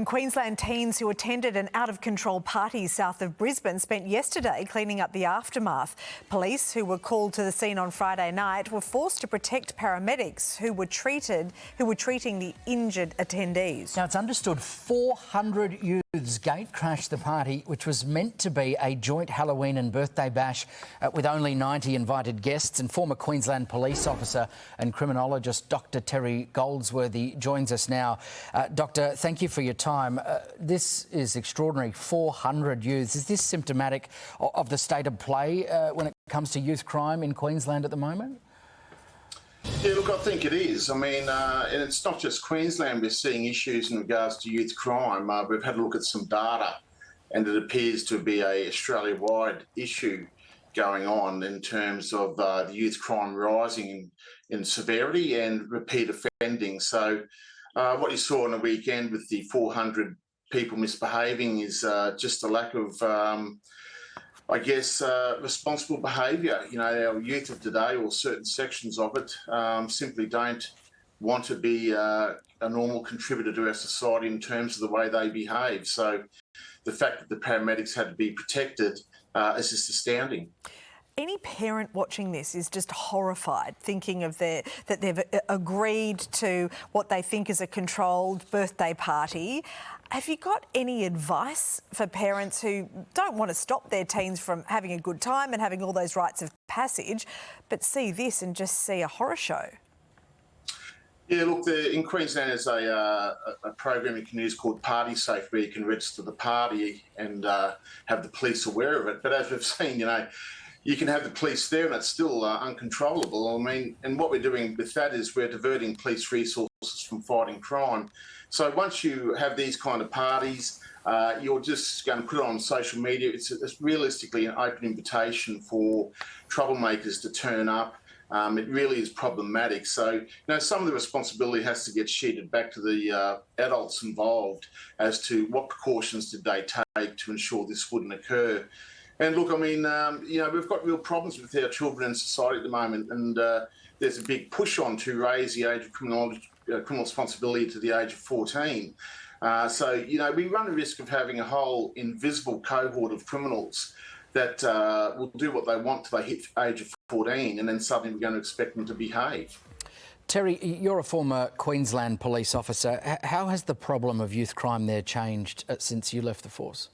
Queensland teens who attended an out-of-control party south of Brisbane spent yesterday cleaning up the aftermath. Police, who were called to the scene on Friday night, were forced to protect paramedics who were treating the injured attendees. Now, it's understood 400 youths gate-crashed the party, which was meant to be a joint Halloween and birthday bash with only 90 invited guests. And former Queensland police officer and criminologist Dr Terry Goldsworthy joins us now. Doctor, thank you for your time. This is extraordinary, 400 youths. Is this symptomatic of the state of play when it comes to youth crime in Queensland at the moment? Yeah, look, I think it is. I mean, and it's not just Queensland. We're seeing issues in regards to youth crime. We've had a look at some data, and it appears to be a Australia-wide issue going on in terms of the youth crime rising in severity and repeat offending. So what you saw on the weekend with the 400 people misbehaving is just a lack of responsible behaviour. You know, our youth of today, or certain sections of it, simply don't want to be a normal contributor to our society in terms of the way they behave. So the fact that the paramedics had to be protected is just astounding. Any parent watching this is just horrified, thinking of that they've agreed to what they think is a controlled birthday party. Have you got any advice for parents who don't want to stop their teens from having a good time and having all those rites of passage, but see this and just see a horror show? Yeah, look, in Queensland there's a program you can use called Party Safe, where you can register the party and have the police aware of it. But as we've seen, you know, you can have the police there and it's still uncontrollable. I mean, and what we're doing with that is we're diverting police resources from fighting crime. So once you have these kind of parties, you're just going to put it on social media. It's realistically an open invitation for troublemakers to turn up. It really is problematic. So, you know, some of the responsibility has to get sheeted back to the adults involved as to what precautions did they take to ensure this wouldn't occur. And look, I mean, you know, we've got real problems with our children in society at the moment, and there's a big push on to raise the age of criminal responsibility to the age of 14. So, you know, we run the risk of having a whole invisible cohort of criminals that will do what they want till they hit the age of 14, and then suddenly we're going to expect them to behave. Terry, you're a former Queensland police officer. How has the problem of youth crime there changed since you left the force?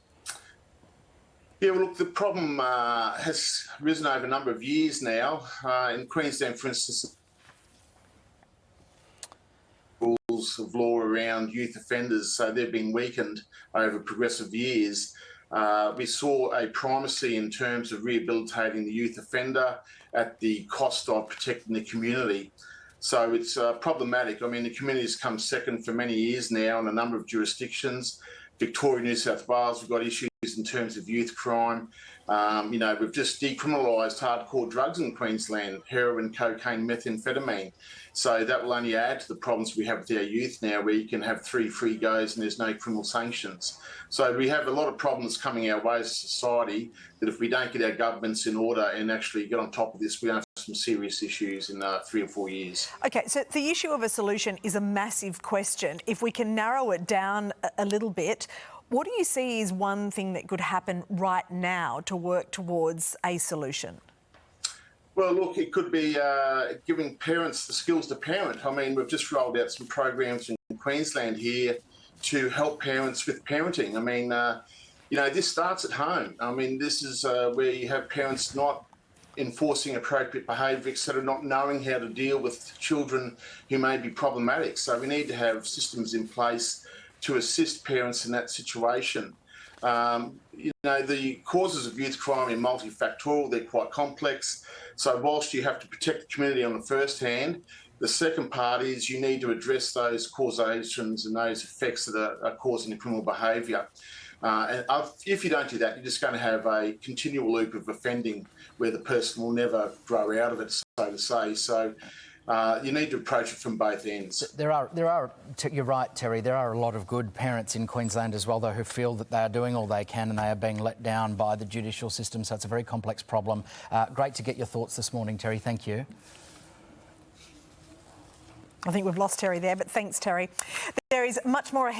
Yeah, well, look, the problem has risen over a number of years now. In Queensland, for instance, rules of law around youth offenders, so they've been weakened over progressive years. We saw a primacy in terms of rehabilitating the youth offender at the cost of protecting the community. So it's problematic. I mean, the community's come second for many years now in a number of jurisdictions. Victoria, New South Wales, we've got issues in terms of youth crime. You know, we've just decriminalised hardcore drugs in Queensland, heroin, cocaine, methamphetamine. So that will only add to the problems we have with our youth now, where you can have 3 free goes and there's no criminal sanctions. So we have a lot of problems coming our way as a society that if we don't get our governments in order and actually get on top of this, we have some serious issues in 3 or 4 years. OK, so the issue of a solution is a massive question. If we can narrow it down a little bit, what do you see is one thing that could happen right now to work towards a solution? Well, look, it could be giving parents the skills to parent. I mean, we've just rolled out some programs in Queensland here to help parents with parenting. I mean, you know, this starts at home. I mean, this is where you have parents not enforcing appropriate behaviour, etc., not knowing how to deal with children who may be problematic. So we need to have systems in place to assist parents in that situation. You know, the causes of youth crime are multifactorial, they're quite complex. So whilst you have to protect the community on the first hand, the second part is you need to address those causations and those effects that are causing the criminal behaviour. And if you don't do that, you're just going to have a continual loop of offending where the person will never grow out of it, so to say. So you need to approach it from both ends. There are. You're right, Terry. There are a lot of good parents in Queensland as well, though, who feel that they are doing all they can and they are being let down by the judicial system. So it's a very complex problem. Great to get your thoughts this morning, Terry. Thank you. I think we've lost Terry there, but thanks, Terry. There is much more ahead.